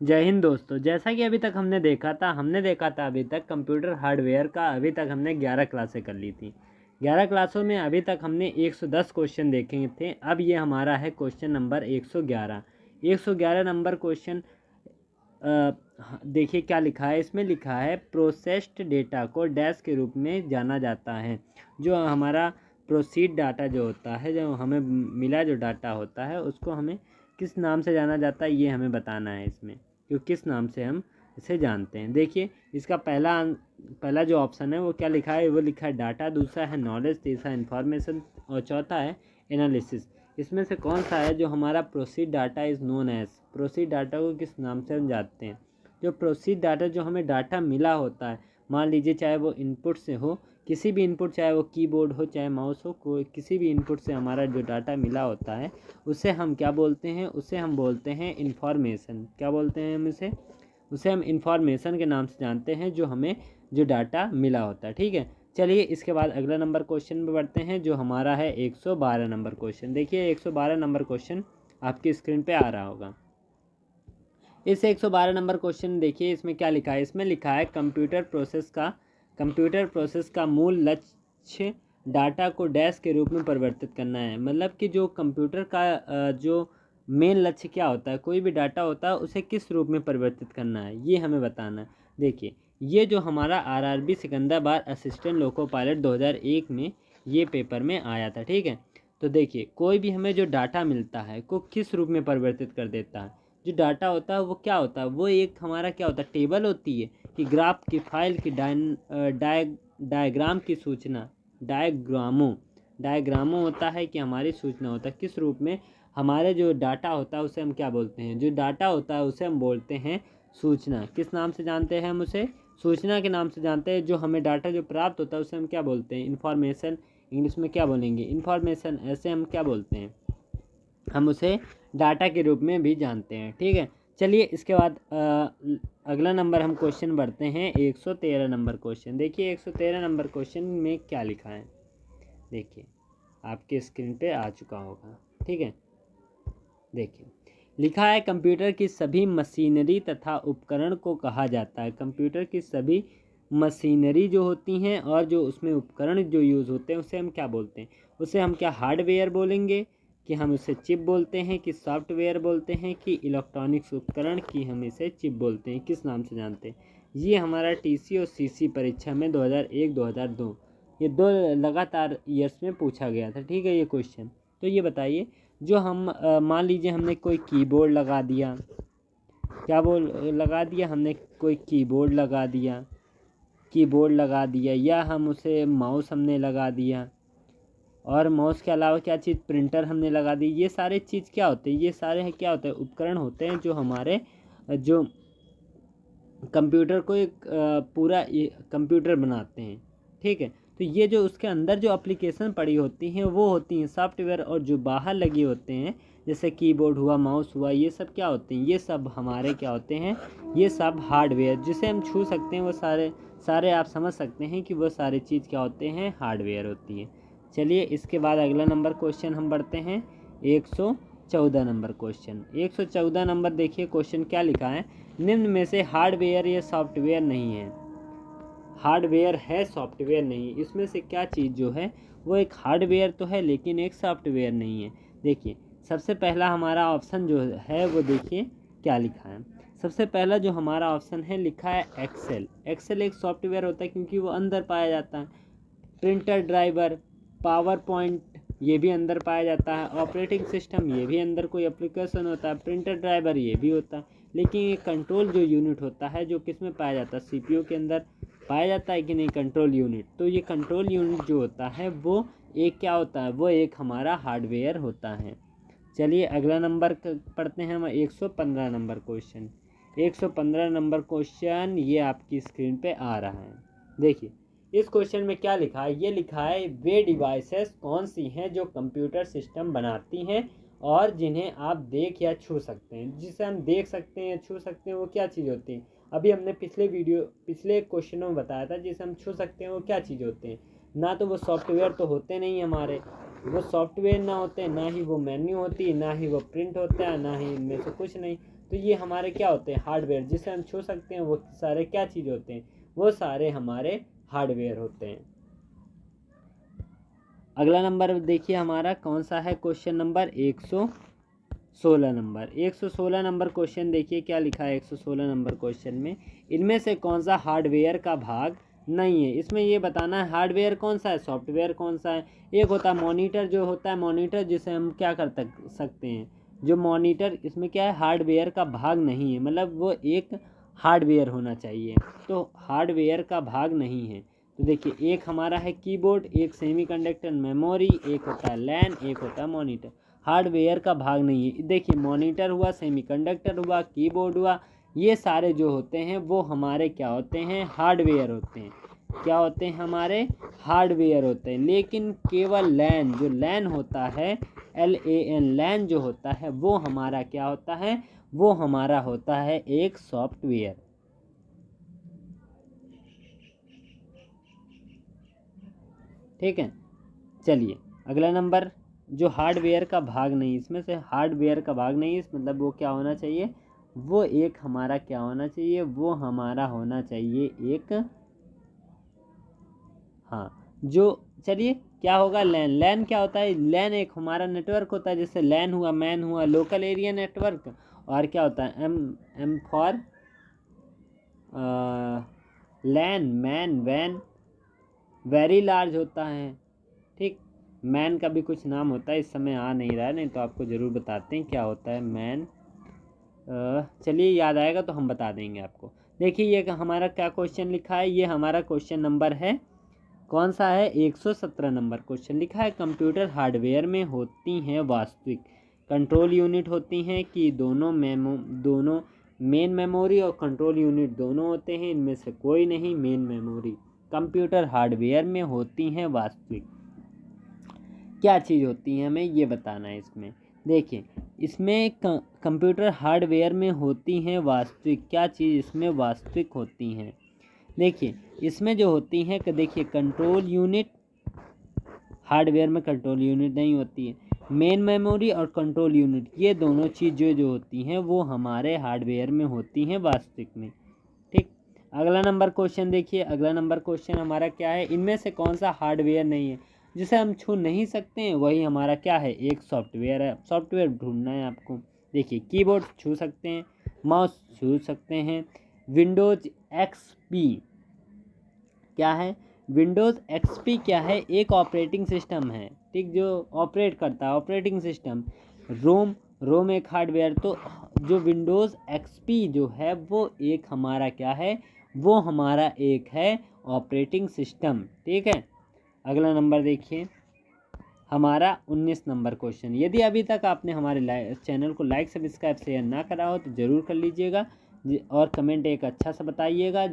जय हिंद दोस्तों। जैसा कि अभी तक हमने देखा था अभी तक कंप्यूटर हार्डवेयर का अभी तक हमने 11 क्लासें कर ली थी। 11 क्लासों में अभी तक हमने 110 क्वेश्चन देखे थे। अब ये हमारा है क्वेश्चन नंबर 111। 111 नंबर क्वेश्चन देखिए क्या लिखा है। इसमें लिखा है प्रोसेस्ड डेटा को डैश के रूप में जाना जाता है। जो हमारा प्रोसीड डाटा जो होता है, जो हमें मिला जो डाटा होता है, उसको हमें किस नाम से जाना जाता है ये हमें बताना है इसमें, कि किस नाम से हम इसे जानते हैं। देखिए इसका पहला जो ऑप्शन है वो क्या लिखा है, वो लिखा है डाटा, दूसरा है नॉलेज, तीसरा इन्फॉर्मेशन और चौथा है एनालिसिस। इसमें से कौन सा है जो हमारा proceed data is known as, proceed data को किस नाम से हम जानते हैं। जो प्रोसीड डाटा, जो हमें डाटा मिला होता है, मान लीजिए चाहे वो इनपुट से हो, किसी भी इनपुट, चाहे वो कीबोर्ड हो चाहे माउस हो, कोई किसी भी इनपुट से हमारा जो डाटा मिला होता है उसे हम क्या बोलते हैं, उसे हम बोलते हैं इन्फॉर्मेशन। क्या बोलते हैं हम उसे हम इन्फॉर्मेशन के नाम से जानते हैं, जो हमें जो डाटा मिला होता है। ठीक है, चलिए इसके बाद अगला नंबर क्वेश्चन में बढ़ते हैं, जो हमारा है 112 नंबर क्वेश्चन। देखिए 112 नंबर क्वेश्चन आपकी स्क्रीन पे आ रहा होगा। इस 112 नंबर क्वेश्चन देखिए इसमें क्या लिखा है। इसमें लिखा है कंप्यूटर प्रोसेस का मूल लक्ष्य डाटा को डैश के रूप में परिवर्तित करना है। मतलब कि जो कंप्यूटर का जो मेन लक्ष्य क्या होता है, कोई भी डाटा होता है उसे किस रूप में परिवर्तित करना है, ये हमें बताना है। देखिए ये जो हमारा RRB Secunderabad assistant loco pilot 2001 में ये पेपर में आया था। ठीक है, तो देखिए कोई भी हमें जो डाटा मिलता है को किस रूप में परिवर्तित कर देता है। जो डाटा होता है वो क्या होता है, वो एक हमारा क्या होता है, टेबल होती है कि ग्राफ की फाइल की डायग्राम की सूचना, डायग्रामों होता है कि हमारी सूचना होता है किस रूप में। हमारे जो डाटा होता है उसे हम क्या बोलते हैं, जो डाटा होता है उसे हम बोलते हैं सूचना। किस नाम से जानते हैं हम उसे, सूचना के नाम से जानते हैं। जो हमें डाटा जो प्राप्त होता है उसे हम क्या बोलते हैं, इन्फॉर्मेशन। इंग्लिश में क्या बोलेंगे, इन्फॉर्मेशन। ऐसे हम क्या बोलते हैं, हम उसे डाटा के रूप में भी जानते हैं। ठीक है, चलिए इसके बाद अगला नंबर हम क्वेश्चन बढ़ते हैं 113 नंबर क्वेश्चन। देखिए 113 नंबर क्वेश्चन में क्या लिखा है, देखिए आपके स्क्रीन पे आ चुका होगा। ठीक है, देखिए लिखा है कंप्यूटर की सभी मशीनरी तथा उपकरण को कहा जाता है। कंप्यूटर की सभी मशीनरी जो होती हैं और जो उसमें उपकरण जो यूज़ होते हैं उसे हम क्या बोलते हैं, उसे हम क्या हार्डवेयर बोलेंगे, कि हम उसे चिप बोलते हैं, कि सॉफ्टवेयर बोलते हैं, कि इलेक्ट्रॉनिक्स उपकरण की हम इसे चिप बोलते हैं, किस नाम से जानते हैं। ये हमारा टीसी और सीसी परीक्षा में 2001 2002 ये दो लगातार ईयर्स में पूछा गया था। ठीक है, ये क्वेश्चन। तो ये बताइए, जो हम मान लीजिए हमने कोई कीबोर्ड लगा दिया, लगा दिया हमने, कोई कीबोर्ड लगा दिया, या हम उसे माउस हमने लगा दिया, और माउस के अलावा क्या चीज़, प्रिंटर हमने लगा दी। ये सारे चीज़ क्या होते हैं, ये सारे क्या होते हैं, उपकरण होते हैं जो हमारे जो कंप्यूटर को एक पूरा कंप्यूटर बनाते हैं। ठीक है, तो ये जो उसके अंदर जो एप्लीकेशन पड़ी होती हैं वो होती हैं सॉफ्टवेयर, और जो बाहर लगे होते हैं जैसे कीबोर्ड हुआ, माउस हुआ, ये सब क्या होते हैं, ये सब हमारे क्या होते हैं, ये सब हार्डवेयर जिसे हम छू सकते हैं। वो सारे आप समझ सकते हैं कि वो सारी चीज़ क्या होते हैं, हार्डवेयर होती हैं। चलिए इसके बाद अगला नंबर क्वेश्चन हम बढ़ते हैं 114 नंबर क्वेश्चन। 114 नंबर देखिए क्वेश्चन क्या लिखा है, निम्न में से हार्डवेयर या सॉफ्टवेयर नहीं है। हार्डवेयर है, सॉफ्टवेयर नहीं। इसमें से क्या चीज़ जो है वो एक हार्डवेयर तो है लेकिन एक सॉफ्टवेयर नहीं है। देखिए सबसे पहला हमारा ऑप्शन जो है वो देखिए क्या लिखा है। सबसे पहला जो हमारा ऑप्शन है लिखा है एक्सेल। एक्सेल एक सॉफ्टवेयर होता है क्योंकि वो अंदर पाया जाता है। प्रिंटर ड्राइवर, पावर पॉइंट ये भी अंदर पाया जाता है। ऑपरेटिंग सिस्टम ये भी अंदर कोई एप्लीकेशन होता है। प्रिंटर ड्राइवर ये भी होता है। लेकिन ये कंट्रोल जो यूनिट होता है जो किस में पाया जाता है, सीपीयू के अंदर पाया जाता है कि नहीं, कंट्रोल यूनिट। तो ये कंट्रोल यूनिट जो होता है वो एक क्या होता है, वो एक हमारा हार्डवेयर होता है। चलिए अगला नंबर पढ़ते हैं हम 115 नंबर क्वेश्चन। 115 नंबर क्वेश्चन ये आपकी स्क्रीन पे आ रहा है। देखिए इस क्वेश्चन में क्या लिखा है, ये लिखा है वे डिवाइसेस कौन सी हैं जो कंप्यूटर सिस्टम बनाती हैं और जिन्हें आप देख या छू सकते हैं। जिसे हम देख सकते हैं, छू सकते हैं, वो क्या चीज़ होती है। अभी हमने पिछले क्वेश्चनों में बताया था जिसे हम छू सकते हैं वो क्या चीज़ होते हैं। ना तो वो सॉफ्टवेयर तो होते नहीं हमारे, वो सॉफ्टवेयर ना होते, ना ही वो मेन्यू होती, ना ही वो प्रिंट होता है, ना ही इनमें से कुछ नहीं। तो ये हमारे क्या होते हैं, हार्डवेयर, जिसे हम छू सकते हैं। वो सारे क्या चीज़ होते हैं, वो सारे हमारे हार्डवेयर होते हैं। अगला नंबर देखिए हमारा कौन सा है, question number 116 number. 116 number question देखिए क्या लिखा है 116 नंबर क्वेश्चन में, इनमें से कौन सा हार्डवेयर का भाग नहीं है। इसमें ये बताना है हार्डवेयर कौन सा है, सॉफ्टवेयर कौन सा है। एक होता है मॉनिटर, जो होता है मॉनिटर, जिसे हम क्या कर सकते हैं, जो मॉनिटर, इसमें क्या है, हार्डवेयर का भाग नहीं है, मतलब वो एक हार्डवेयर होना चाहिए, तो हार्डवेयर का भाग नहीं है। तो देखिए एक हमारा है कीबोर्ड, एक सेमीकंडक्टर मेमोरी, एक होता है लैन, एक होता है मॉनिटर। हार्डवेयर का भाग नहीं है। देखिए मॉनिटर हुआ, सेमीकंडक्टर हुआ, कीबोर्ड हुआ, ये सारे जो होते हैं वो हमारे क्या होते हैं, हार्डवेयर होते हैं। क्या होते हैं, हमारे हार्डवेयर होते हैं। लेकिन केवल लैन, जो लैन होता है, LAN, लैन जो होता है वो हमारा क्या होता है, वो हमारा होता है एक सॉफ्टवेयर। ठीक है, चलिए अगला नंबर, जो हार्डवेयर का भाग नहीं, इसमें से हार्डवेयर का भाग नहीं, इस मतलब वो क्या होना चाहिए, वो एक हमारा क्या होना चाहिए, वो हमारा होना चाहिए एक, हाँ, जो, चलिए क्या होगा, लैन। लैन क्या होता है, लैन एक हमारा नेटवर्क होता है, जैसे लैन हुआ, मैन हुआ, लोकल एरिया नेटवर्क। और क्या होता है, M M for LAN, MAN, वैन, वेरी लार्ज होता है। ठीक, मैन का भी कुछ नाम होता है, इस समय आ नहीं रहा है, नहीं तो आपको ज़रूर बताते हैं क्या होता है मैन। चलिए याद आएगा तो हम बता देंगे आपको। देखिए ये हमारा क्या क्वेश्चन लिखा है, ये हमारा क्वेश्चन नंबर है कौन सा है, 117 नंबर क्वेश्चन लिखा है। कंप्यूटर हार्डवेयर में होती हैं वास्तविक कंट्रोल यूनिट होती हैं कि दोनों मेन मेमोरी और कंट्रोल यूनिट दोनों होते हैं, इनमें से कोई नहीं। मेन मेमोरी कंप्यूटर हार्डवेयर में होती हैं वास्तविक, क्या चीज़ होती है हमें ये बताना है इसमें। देखिए इसमें कंप्यूटर हार्डवेयर में होती हैं वास्तविक, क्या चीज़ इसमें वास्तविक होती हैं। देखिए इसमें जो होती हैं कि देखिए कंट्रोल यूनिट, हार्डवेयर में कंट्रोल यूनिट नहीं होती है। मेन मेमोरी और कंट्रोल यूनिट, ये दोनों चीज़ें जो होती हैं वो हमारे हार्डवेयर में होती हैं वास्तविक में। ठीक, अगला नंबर क्वेश्चन देखिए, अगला नंबर क्वेश्चन हमारा क्या है, इनमें से कौन सा हार्डवेयर नहीं है, जिसे हम छू नहीं सकते हैं, वही हमारा क्या है, एक सॉफ्टवेयर है। सॉफ्टवेयर ढूंढना है आपको। देखिए कीबोर्ड छू सकते हैं, माउस छू सकते हैं, विंडोज XP क्या है, विंडोज़ XP क्या है, एक ऑपरेटिंग सिस्टम है। ठीक, जो ऑपरेट करता है, ऑपरेटिंग सिस्टम। रोम, रोम एक हार्डवेयर। तो जो विंडोज़ XP जो है वो एक हमारा क्या है, वो हमारा एक है ऑपरेटिंग सिस्टम। ठीक है, अगला नंबर देखिए हमारा 19 नंबर क्वेश्चन। यदि अभी तक आपने हमारे चैनल को लाइक, सब्सक्राइब, शेयर ना करा हो तो ज़रूर कर लीजिएगा, और कमेंट एक अच्छा सा बताइएगा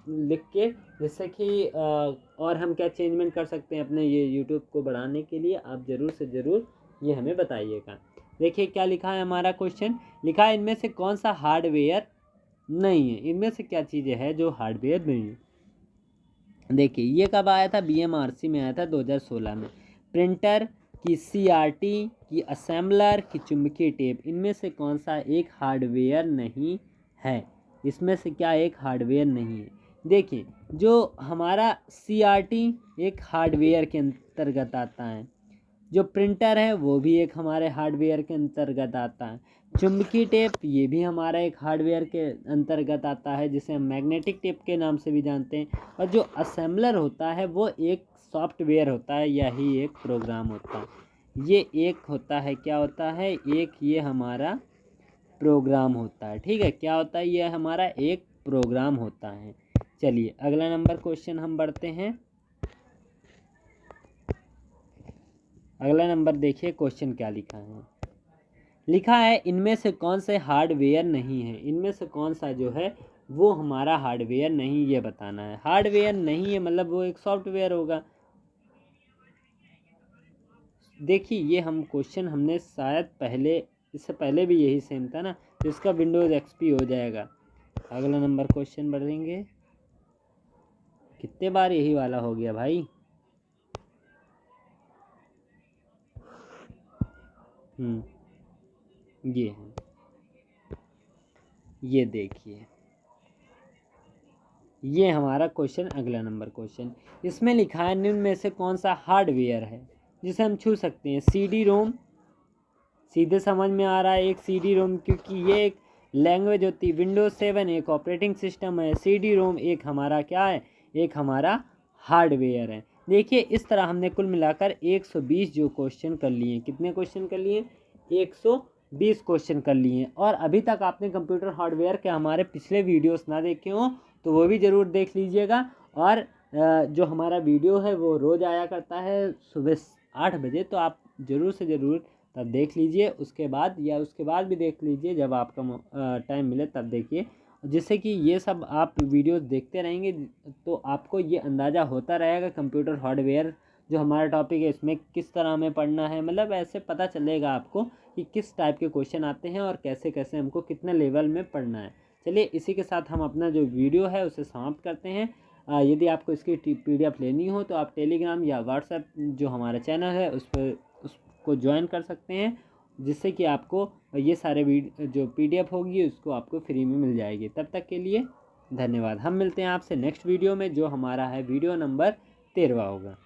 लिख के, जिससे कि और हम क्या चेंजमेंट कर सकते हैं अपने ये यूट्यूब को बढ़ाने के लिए, आप ज़रूर से ज़रूर ये हमें बताइएगा। देखिए क्या लिखा है हमारा क्वेश्चन, लिखा है इनमें से कौन सा हार्डवेयर नहीं है, इनमें से क्या चीज़ें हैं जो हार्डवेयर नहीं है। देखिए ये कब आया था, BMRC में आया था 2016 में। प्रिंटर की, CRT की, असेंबलर की, चुंबकीय टेप, इनमें से कौन सा एक हार्डवेयर नहीं है, इसमें से क्या एक हार्डवेयर नहीं है। देखिए जो हमारा CRT एक हार्डवेयर के अंतर्गत आता है, जो प्रिंटर है वो भी एक हमारे हार्डवेयर के अंतर्गत आता है, चुंबकीय टेप ये भी हमारा एक हार्डवेयर के अंतर्गत आता है, जिसे हम मैग्नेटिक टेप के नाम से भी जानते हैं। और जो असेंबलर होता है वो एक सॉफ्टवेयर होता है, यही एक प्रोग्राम होता है। ये एक होता है, क्या होता है, एक ये हमारा प्रोग्राम होता है। ठीक है, क्या होता है, ये हमारा एक प्रोग्राम होता है। चलिए अगला नंबर क्वेश्चन हम बढ़ते हैं। अगला नंबर देखिए क्वेश्चन क्या लिखा है, लिखा है इनमें से कौन से हार्डवेयर नहीं है, इनमें से कौन सा जो है वो हमारा हार्डवेयर नहीं, ये बताना है। हार्डवेयर नहीं है मतलब वो एक सॉफ्टवेयर होगा। देखिए ये हम क्वेश्चन हमने शायद पहले, इससे पहले भी यही सेम था ना, तो इसका विंडोज़ XP हो जाएगा। अगला नंबर क्वेश्चन बढ़ेंगे, कितने बार यही वाला हो गया भाई। ये है, ये देखिए, ये हमारा क्वेश्चन, अगला नंबर क्वेश्चन। इसमें लिखा है निम्न में से कौन सा हार्डवेयर है जिसे हम छू सकते हैं। CD रोम, सीधे समझ में आ रहा है एक CD रोम, क्योंकि ये एक लैंग्वेज होती है। विंडोज़ 7 एक ऑपरेटिंग सिस्टम है, CD रोम एक हमारा क्या है, एक हमारा हार्डवेयर है। देखिए इस तरह हमने कुल मिलाकर 120 जो क्वेश्चन कर लिए। कितने क्वेश्चन कर लिए? 120 क्वेश्चन कर लिए। और अभी तक आपने कंप्यूटर हार्डवेयर के हमारे पिछले वीडियोस ना देखे हों तो वो भी ज़रूर देख लीजिएगा। और जो हमारा वीडियो है वो रोज़ आया करता है सुबह 8 बजे, तो आप ज़रूर से ज़रूर तब देख लीजिए। उसके बाद या उसके बाद भी देख लीजिए, जब आपका टाइम मिले तब देखिए, जिससे कि ये सब आप वीडियोस देखते रहेंगे तो आपको ये अंदाज़ा होता रहेगा कंप्यूटर हार्डवेयर जो हमारा टॉपिक है इसमें किस तरह हमें पढ़ना है। मतलब ऐसे पता चलेगा आपको कि किस टाइप के क्वेश्चन आते हैं और कैसे कैसे हमको कितने लेवल में पढ़ना है। चलिए इसी के साथ हम अपना जो वीडियो है उसे समाप्त करते हैं। यदि आपको इसकी PDF लेनी हो तो आप टेलीग्राम या व्हाट्सएप जो हमारा चैनल है उस पर उसको ज्वाइन कर सकते हैं, जिससे कि आपको ये सारे जो PDF होगी उसको आपको फ्री में मिल जाएगी। तब तक के लिए धन्यवाद। हम मिलते हैं आपसे नेक्स्ट वीडियो में, जो हमारा है वीडियो नंबर 13 होगा।